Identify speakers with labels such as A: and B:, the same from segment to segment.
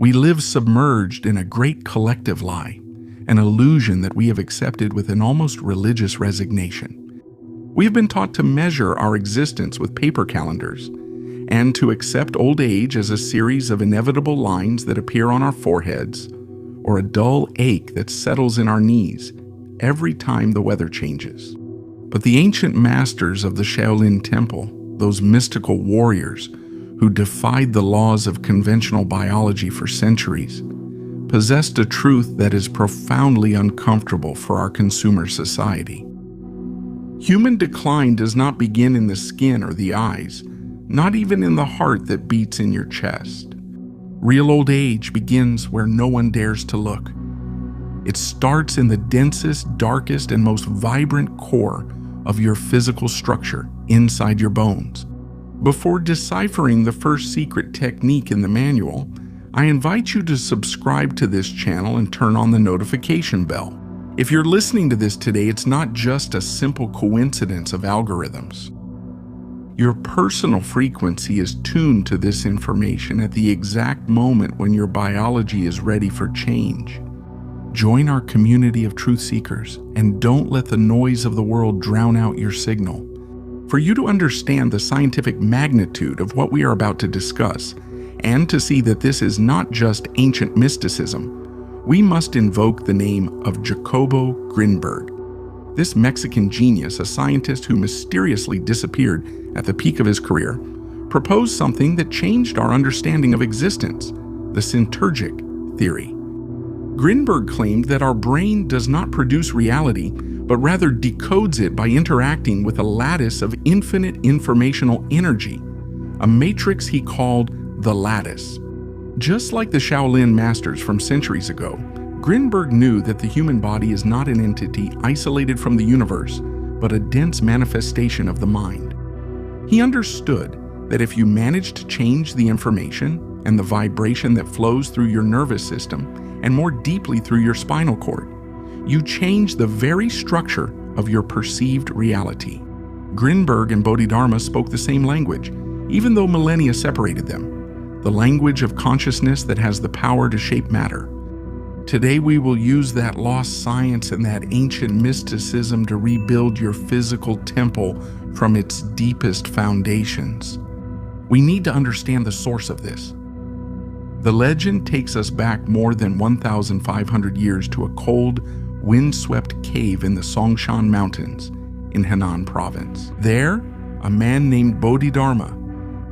A: We live submerged in a great collective lie, an illusion that we have accepted with an almost religious resignation. We have been taught to measure our existence with paper calendars, and to accept old age as a series of inevitable lines that appear on our foreheads, or a dull ache that settles in our knees every time the weather changes. But the ancient masters of the Shaolin Temple, those mystical warriors who defied the laws of conventional biology for centuries, possessed a truth that is profoundly uncomfortable for our consumer society. Human decline does not begin in the skin or the eyes, not even in the heart that beats in your chest. Real old age begins where no one dares to look. It starts in the densest, darkest, and most vibrant core of your physical structure, inside your bones. Before deciphering the first secret technique in the manual, I invite you to subscribe to this channel and turn on the notification bell. If you're listening to this today, it's not just a simple coincidence of algorithms. Your personal frequency is tuned to this information at the exact moment when your biology is ready for change. Join our community of truth seekers and don't let the noise of the world drown out your signal. For you to understand the scientific magnitude of what we are about to discuss, and to see that this is not just ancient mysticism, we must invoke the name of Jacobo Grinberg. This Mexican genius, a scientist who mysteriously disappeared at the peak of his career, proposed something that changed our understanding of existence, the Syntergic theory. Grinberg claimed that our brain does not produce reality, but rather decodes it by interacting with a lattice of infinite informational energy, a matrix he called the lattice. Just like the Shaolin masters from centuries ago, Grinberg knew that the human body is not an entity isolated from the universe, but a dense manifestation of the mind. He understood that if you manage to change the information and the vibration that flows through your nervous system, and more deeply through your spinal cord, you change the very structure of your perceived reality. Grinberg and Bodhidharma spoke the same language, even though millennia separated them, the language of consciousness that has the power to shape matter. Today we will use that lost science and that ancient mysticism to rebuild your physical temple from its deepest foundations. We need to understand the source of this. The legend takes us back more than 1,500 years to a cold, wind-swept cave in the Songshan Mountains in Henan province. There, a man named Bodhidharma,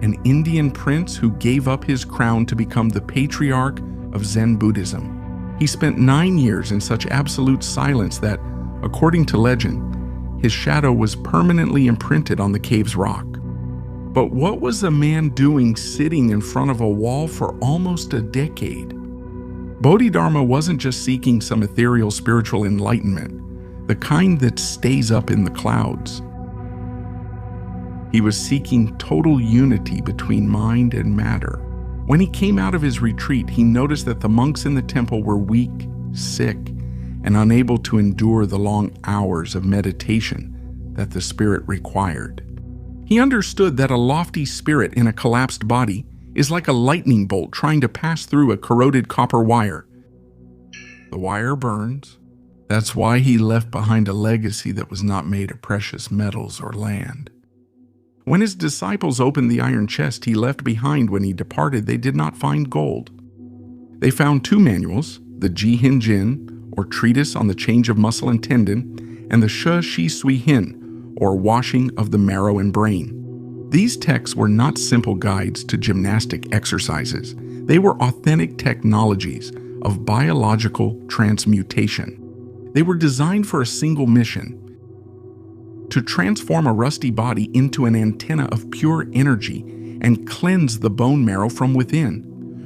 A: an Indian prince who gave up his crown to become the patriarch of Zen Buddhism. He spent 9 years in such absolute silence that, according to legend, his shadow was permanently imprinted on the cave's rock. But what was the man doing sitting in front of a wall for almost a decade? Bodhidharma wasn't just seeking some ethereal spiritual enlightenment, the kind that stays up in the clouds. He was seeking total unity between mind and matter. When he came out of his retreat, he noticed that the monks in the temple were weak, sick, and unable to endure the long hours of meditation that the spirit required. He understood that a lofty spirit in a collapsed body is like a lightning bolt trying to pass through a corroded copper wire. The wire burns. That's why he left behind a legacy that was not made of precious metals or land. When his disciples opened the iron chest he left behind when he departed, they did not find gold. They found 2 manuals, the Ji Hin Jin, or Treatise on the Change of Muscle and Tendon, and the Shi Shi Sui Hin, or Washing of the Marrow and Brain. These texts were not simple guides to gymnastic exercises. They were authentic technologies of biological transmutation. They were designed for a single mission: to transform a rusty body into an antenna of pure energy and cleanse the bone marrow from within,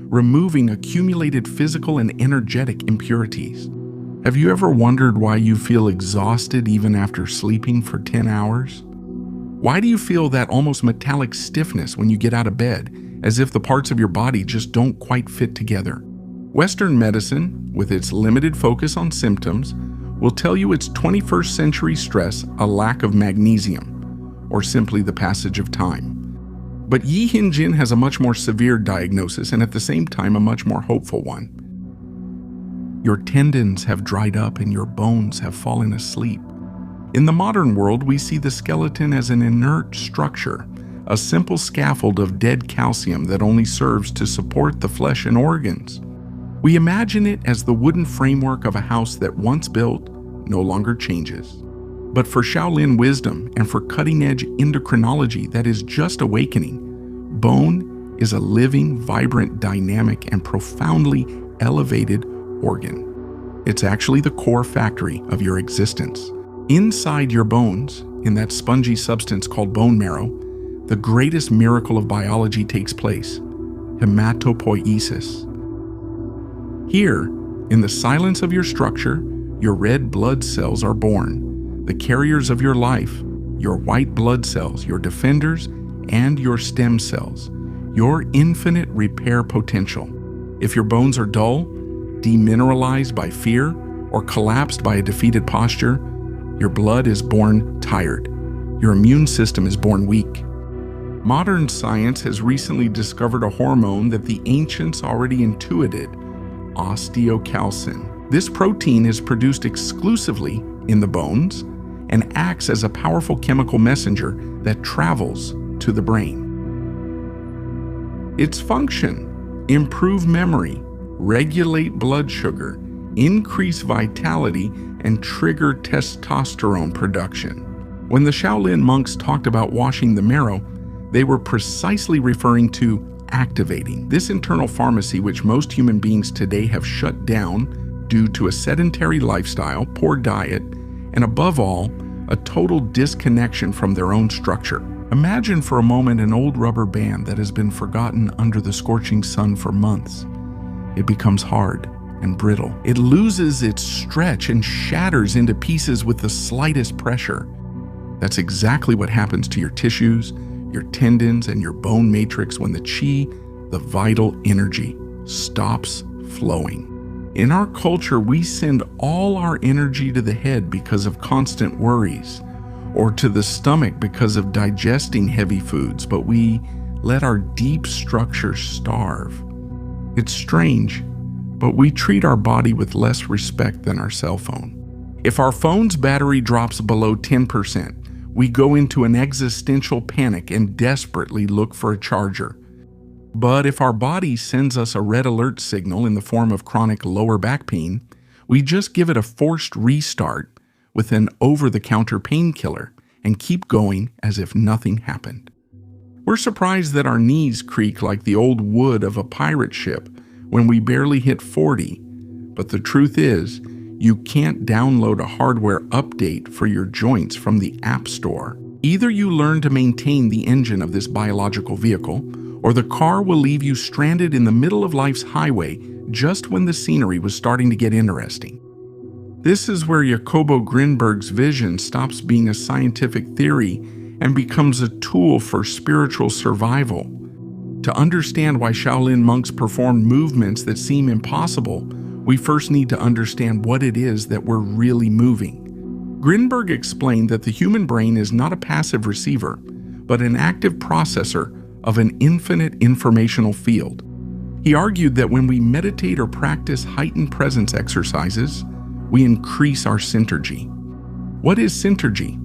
A: removing accumulated physical and energetic impurities. Have you ever wondered why you feel exhausted even after sleeping for 10 hours? Why do you feel that almost metallic stiffness when you get out of bed, as if the parts of your body just don't quite fit together? Western medicine, with its limited focus on symptoms, will tell you it's 21st century stress, a lack of magnesium, or simply the passage of time. But Yi Hin Jin has a much more severe diagnosis and at the same time a much more hopeful one. Your tendons have dried up and your bones have fallen asleep. In the modern world, we see the skeleton as an inert structure, a simple scaffold of dead calcium that only serves to support the flesh and organs. We imagine it as the wooden framework of a house that once built no longer changes. But for Shaolin wisdom and for cutting-edge endocrinology that is just awakening, bone is a living, vibrant, dynamic, and profoundly elevated organ. It's actually the core factory of your existence. Inside your bones, in that spongy substance called bone marrow, the greatest miracle of biology takes place: hematopoiesis. Here, in the silence of your structure, your red blood cells are born, the carriers of your life, your white blood cells, your defenders, and your stem cells, your infinite repair potential. If your bones are dull, demineralized by fear, or collapsed by a defeated posture, your blood is born tired. Your immune system is born weak. Modern science has recently discovered a hormone that the ancients already intuited: osteocalcin. This protein is produced exclusively in the bones and acts as a powerful chemical messenger that travels to the brain. Its function: improve memory, regulate blood sugar, increase vitality, and trigger testosterone production. When the Shaolin monks talked about washing the marrow, they were precisely referring to activating this internal pharmacy which most human beings today have shut down due to a sedentary lifestyle, poor diet, and above all, a total disconnection from their own structure. Imagine for a moment an old rubber band that has been forgotten under the scorching sun for months. It becomes hard and brittle. It loses its stretch and shatters into pieces with the slightest pressure. That's exactly what happens to your tissues, your tendons, and your bone matrix when the qi, the vital energy, stops flowing. In our culture, we send all our energy to the head because of constant worries, or to the stomach because of digesting heavy foods, but we let our deep structure starve. It's strange, but we treat our body with less respect than our cell phone. If our phone's battery drops below 10%, we go into an existential panic and desperately look for a charger. But if our body sends us a red alert signal in the form of chronic lower back pain, we just give it a forced restart with an over-the-counter painkiller and keep going as if nothing happened. We're surprised that our knees creak like the old wood of a pirate ship when we barely hit 40, but the truth is, you can't download a hardware update for your joints from the App Store. Either you learn to maintain the engine of this biological vehicle, or the car will leave you stranded in the middle of life's highway just when the scenery was starting to get interesting. This is where Jacobo Grinberg's vision stops being a scientific theory and becomes a tool for spiritual survival. To understand why Shaolin monks perform movements that seem impossible, we first need to understand what it is that we're really moving. Grinberg explained that the human brain is not a passive receiver, but an active processor of an infinite informational field. He argued that when we meditate or practice heightened presence exercises, we increase our Syntergy. What is Syntergy?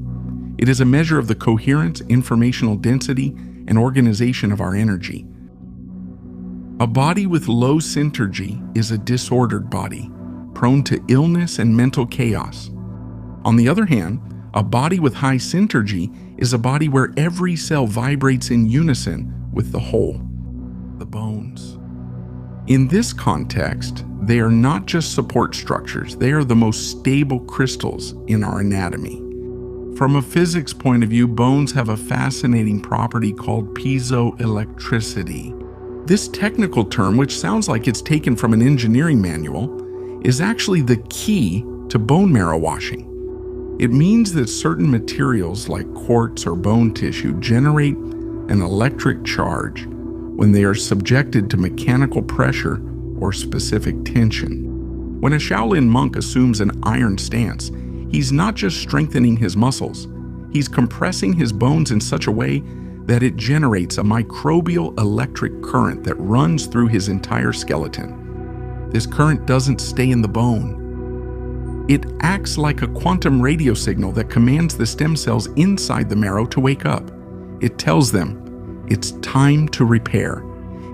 A: It is a measure of the coherence, informational density, and organization of our energy. A body with low Syntergy is a disordered body, prone to illness and mental chaos. On the other hand, a body with high Syntergy is a body where every cell vibrates in unison with the whole, the bones. In this context, they are not just support structures, they are the most stable crystals in our anatomy. From a physics point of view, bones have a fascinating property called piezoelectricity. This technical term, which sounds like it's taken from an engineering manual, is actually the key to bone marrow washing. It means that certain materials like quartz or bone tissue generate an electric charge when they are subjected to mechanical pressure or specific tension. When a Shaolin monk assumes an iron stance, he's not just strengthening his muscles, he's compressing his bones in such a way that it generates a microbial electric current that runs through his entire skeleton. This current doesn't stay in the bone. It acts like a quantum radio signal that commands the stem cells inside the marrow to wake up. It tells them, it's time to repair.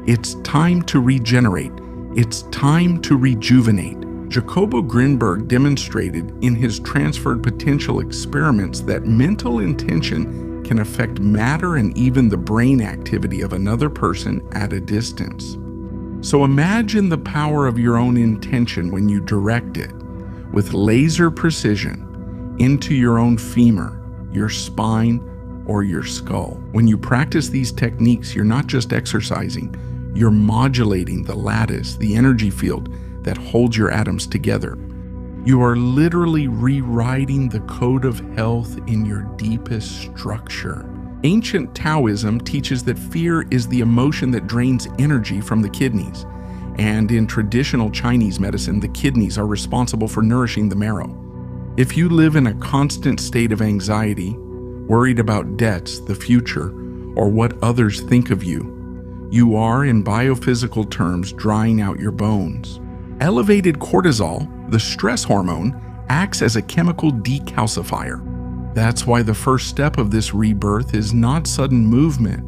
A: It's time to regenerate. It's time to rejuvenate. Jacobo Grinberg demonstrated in his transferred potential experiments that mental intention can affect matter and even the brain activity of another person at a distance. So imagine the power of your own intention when you direct it with laser precision into your own femur, your spine, or your skull. When you practice these techniques, you're not just exercising, you're modulating the lattice, the energy field that holds your atoms together. You are literally rewriting the code of health in your deepest structure. Ancient Taoism teaches that fear is the emotion that drains energy from the kidneys. And in traditional Chinese medicine, the kidneys are responsible for nourishing the marrow. If you live in a constant state of anxiety, worried about debts, the future, or what others think of you, you are, in biophysical terms, drying out your bones. Elevated cortisol, the stress hormone, acts as a chemical decalcifier. That's why the first step of this rebirth is not sudden movement,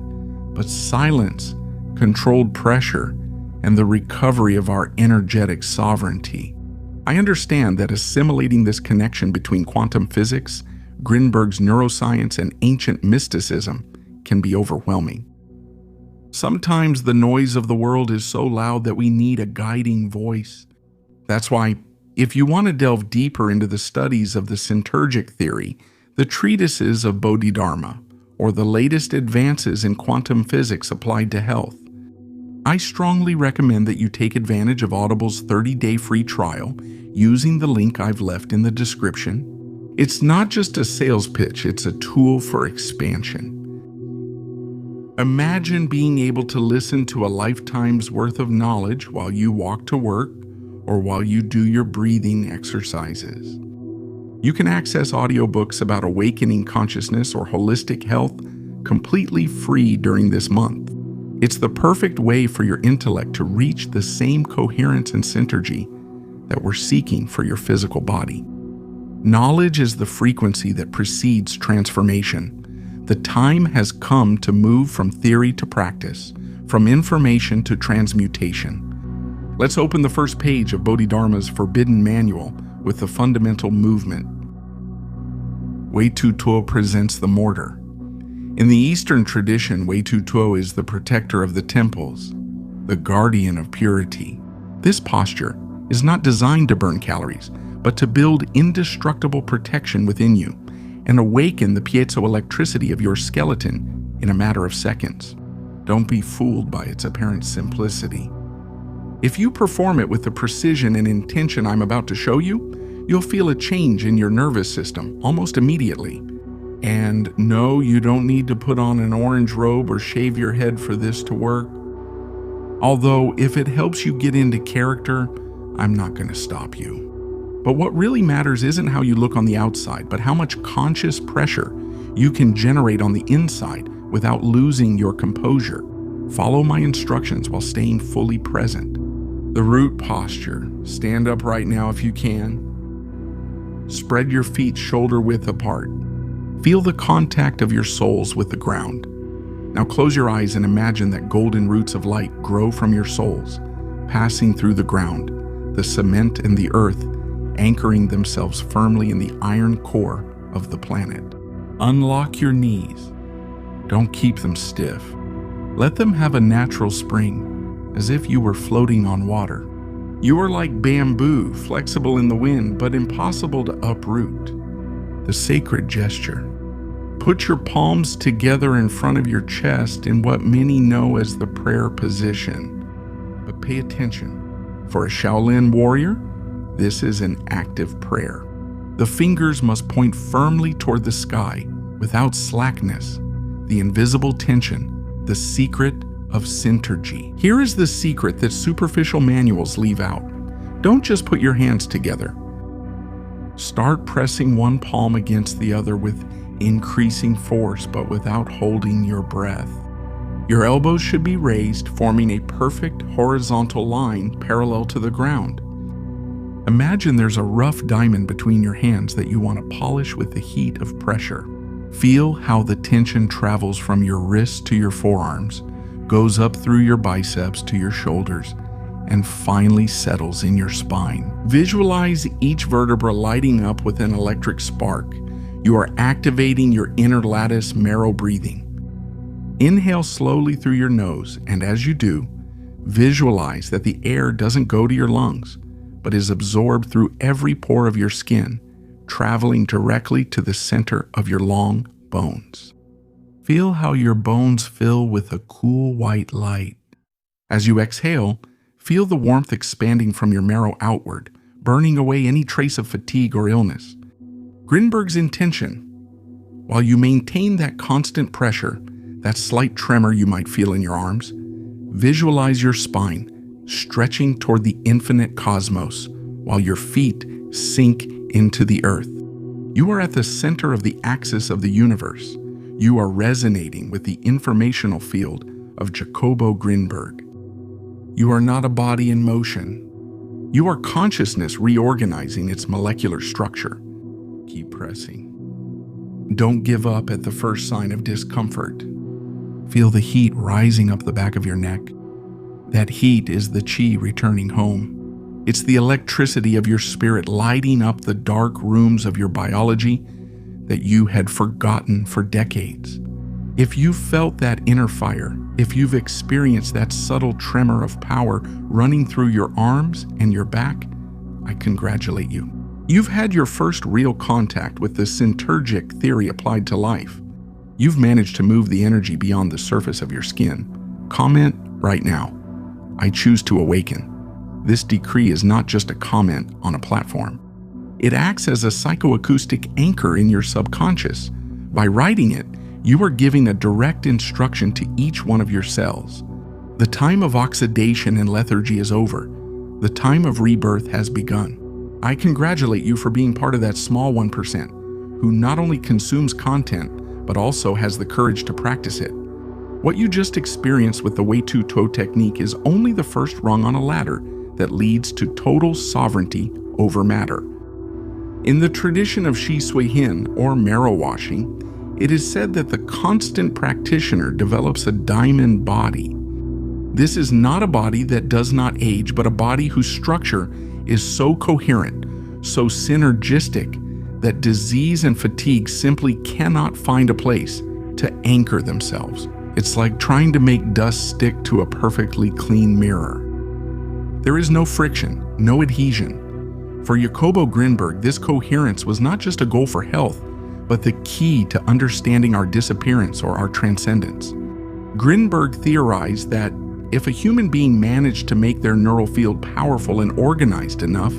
A: but silence, controlled pressure, and the recovery of our energetic sovereignty. I understand that assimilating this connection between quantum physics, Grinberg's neuroscience, and ancient mysticism can be overwhelming. Sometimes the noise of the world is so loud that we need a guiding voice. That's why, if you want to delve deeper into the studies of the Syntergic theory, the treatises of Bodhidharma, or the latest advances in quantum physics applied to health, I strongly recommend that you take advantage of Audible's 30-day free trial using the link I've left in the description. It's not just a sales pitch, it's a tool for expansion. Imagine being able to listen to a lifetime's worth of knowledge while you walk to work or while you do your breathing exercises. You can access audiobooks about awakening consciousness or holistic health completely free during this month. It's the perfect way for your intellect to reach the same coherence and synergy that we're seeking for your physical body. Knowledge is the frequency that precedes transformation. The time has come to move from theory to practice, from information to transmutation. Let's open the first page of Bodhidharma's Forbidden Manual with the fundamental movement. Wei Tu Tuo presents the mortar. In the Eastern tradition, Wei Tu Tuo is the protector of the temples, the guardian of purity. This posture is not designed to burn calories, but to build indestructible protection within you and awaken the piezoelectricity of your skeleton in a matter of seconds. Don't be fooled by its apparent simplicity. If you perform it with the precision and intention I'm about to show you, you'll feel a change in your nervous system almost immediately. And no, you don't need to put on an orange robe or shave your head for this to work. Although, if it helps you get into character, I'm not going to stop you. But what really matters isn't how you look on the outside, but how much conscious pressure you can generate on the inside without losing your composure. Follow my instructions while staying fully present. The root posture. Stand up right now if you can. Spread your feet shoulder width apart. Feel the contact of your soles with the ground. Now close your eyes and imagine that golden roots of light grow from your soles, passing through the ground, the cement and the earth, anchoring themselves firmly in the iron core of the planet. Unlock your knees. Don't keep them stiff. Let them have a natural spring, as if you were floating on water. You are like bamboo, flexible in the wind, but impossible to uproot. The sacred gesture. Put your palms together in front of your chest in what many know as the prayer position. But pay attention. For a Shaolin warrior, this is an active prayer. The fingers must point firmly toward the sky, without slackness. The invisible tension, the secret of Syntergy. Here is the secret that superficial manuals leave out. Don't just put your hands together. Start pressing one palm against the other with increasing force but without holding your breath. Your elbows should be raised, forming a perfect horizontal line parallel to the ground. Imagine there's a rough diamond between your hands that you want to polish with the heat of pressure. Feel how the tension travels from your wrists to your forearms, goes up through your biceps to your shoulders, and finally settles in your spine. Visualize each vertebra lighting up with an electric spark. You are activating your inner lattice marrow breathing. Inhale slowly through your nose, and as you do, visualize that the air doesn't go to your lungs, but is absorbed through every pore of your skin, traveling directly to the center of your long bones. Feel how your bones fill with a cool white light. As you exhale, feel the warmth expanding from your marrow outward, burning away any trace of fatigue or illness. Grinberg's intention: while you maintain that constant pressure, that slight tremor you might feel in your arms, visualize your spine stretching toward the infinite cosmos while your feet sink into the earth. You are at the center of the axis of the universe. You are resonating with the informational field of Jacobo Grinberg. You are not a body in motion. You are consciousness reorganizing its molecular structure. Keep pressing. Don't give up at the first sign of discomfort. Feel the heat rising up the back of your neck. That heat is the chi returning home. It's the electricity of your spirit lighting up the dark rooms of your biology that you had forgotten for decades. If you've felt that inner fire, if you've experienced that subtle tremor of power running through your arms and your back, I congratulate you. You've had your first real contact with the Syntergic theory applied to life. You've managed to move the energy beyond the surface of your skin. Comment right now: I choose to awaken. This decree is not just a comment on a platform. It acts as a psychoacoustic anchor in your subconscious. By writing it, you are giving a direct instruction to each one of your cells. The time of oxidation and lethargy is over. The time of rebirth has begun. I congratulate you for being part of that small 1% who not only consumes content, but also has the courage to practice it. What you just experienced with the Way to Toe technique is only the first rung on a ladder that leads to total sovereignty over matter. In the tradition of Shi Sui Hin, or marrow washing, it is said that the constant practitioner develops a diamond body. This is not a body that does not age, but a body whose structure is so coherent, so synergistic, that disease and fatigue simply cannot find a place to anchor themselves. It's like trying to make dust stick to a perfectly clean mirror. There is no friction, no adhesion. For Jacobo Grinberg, this coherence was not just a goal for health, but the key to understanding our disappearance or our transcendence. Grinberg theorized that if a human being managed to make their neural field powerful and organized enough,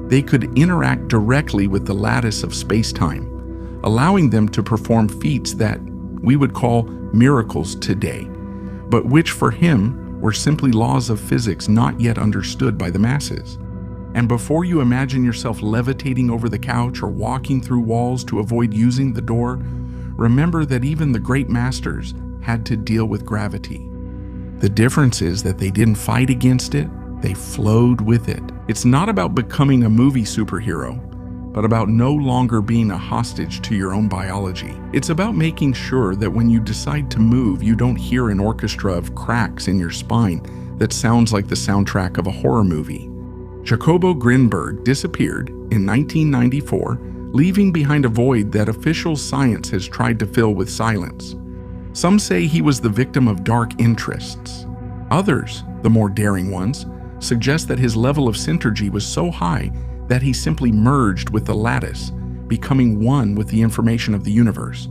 A: they could interact directly with the lattice of space-time, allowing them to perform feats that we would call miracles today, but which for him were simply laws of physics not yet understood by the masses. And before you imagine yourself levitating over the couch or walking through walls to avoid using the door, remember that even the great masters had to deal with gravity. The difference is that they didn't fight against it, they flowed with it. It's not about becoming a movie superhero, but about no longer being a hostage to your own biology. It's about making sure that when you decide to move, you don't hear an orchestra of cracks in your spine that sounds like the soundtrack of a horror movie. Jacobo Grinberg disappeared in 1994, leaving behind a void that official science has tried to fill with silence. Some say he was the victim of dark interests. Others, the more daring ones, suggest that his level of Syntergy was so high that he simply merged with the lattice, becoming one with the information of the universe.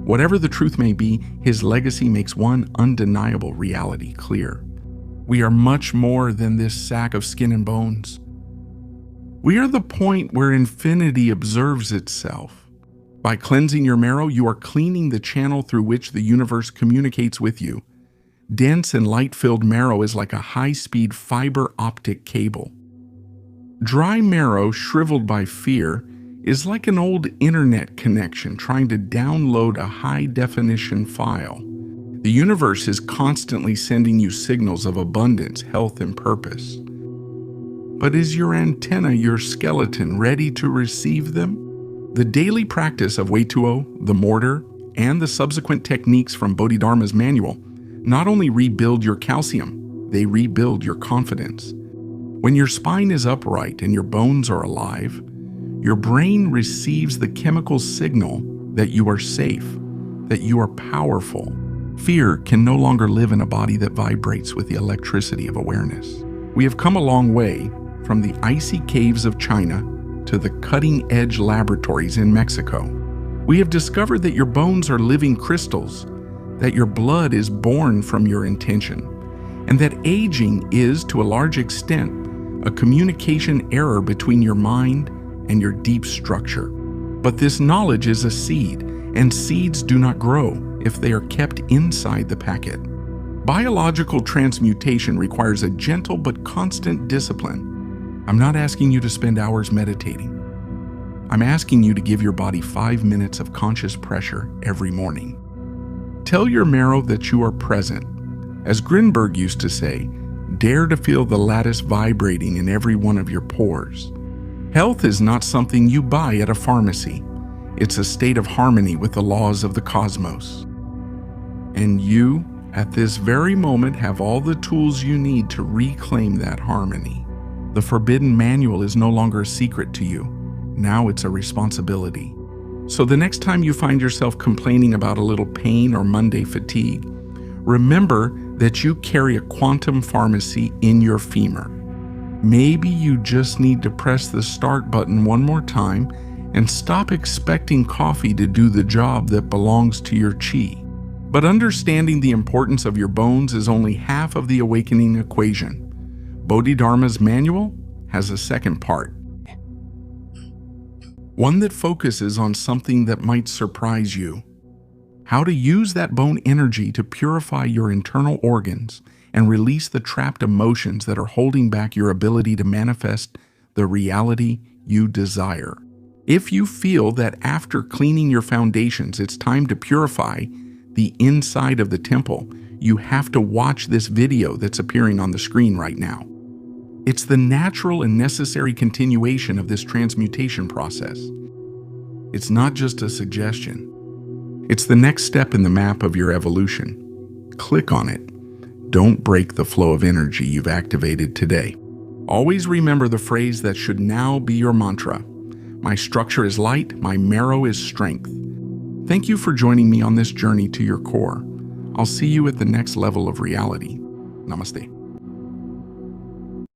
A: Whatever the truth may be, his legacy makes one undeniable reality clear. We are much more than this sack of skin and bones. We are the point where infinity observes itself. By cleansing your marrow, you are cleaning the channel through which the universe communicates with you. Dense and light-filled marrow is like a high-speed fiber optic cable. Dry marrow, shriveled by fear, is like an old internet connection trying to download a high-definition file. The universe is constantly sending you signals of abundance, health, and purpose. But is your antenna, your skeleton, ready to receive them? The daily practice of Weituo, the mortar, and the subsequent techniques from Bodhidharma's manual not only rebuild your calcium, they rebuild your confidence. When your spine is upright and your bones are alive, your brain receives the chemical signal that you are safe, that you are powerful. Fear can no longer live in a body that vibrates with the electricity of awareness. We have come a long way from the icy caves of China to the cutting-edge laboratories in Mexico. We have discovered that your bones are living crystals, that your blood is born from your intention, and that aging is, to a large extent, a communication error between your mind and your deep structure. But this knowledge is a seed, and seeds do not grow if they are kept inside the packet. Biological transmutation requires a gentle but constant discipline. I'm not asking you to spend hours meditating. I'm asking you to give your body 5 minutes of conscious pressure every morning. Tell your marrow that you are present. As Grinberg used to say, dare to feel the lattice vibrating in every one of your pores. Health is not something you buy at a pharmacy. It's a state of harmony with the laws of the cosmos. And you, at this very moment, have all the tools you need to reclaim that harmony. The forbidden manual is no longer a secret to you. Now it's a responsibility. So the next time you find yourself complaining about a little pain or Monday fatigue, remember that you carry a quantum pharmacy in your femur. Maybe you just need to press the start button one more time and stop expecting coffee to do the job that belongs to your chi. But understanding the importance of your bones is only half of the awakening equation. Bodhidharma's manual has a second part. One that focuses on something that might surprise you. How to use that bone energy to purify your internal organs and release the trapped emotions that are holding back your ability to manifest the reality you desire. If you feel that after cleaning your foundations, it's time to purify the inside of the temple, you have to watch this video that's appearing on the screen right now. It's the natural and necessary continuation of this transmutation process. It's not just a suggestion. It's the next step in the map of your evolution. Click on it. Don't break the flow of energy you've activated today. Always remember the phrase that should now be your mantra. My structure is light, my marrow is strength. Thank you for joining me on this journey to your core. I'll see you at the next level of reality. Namaste.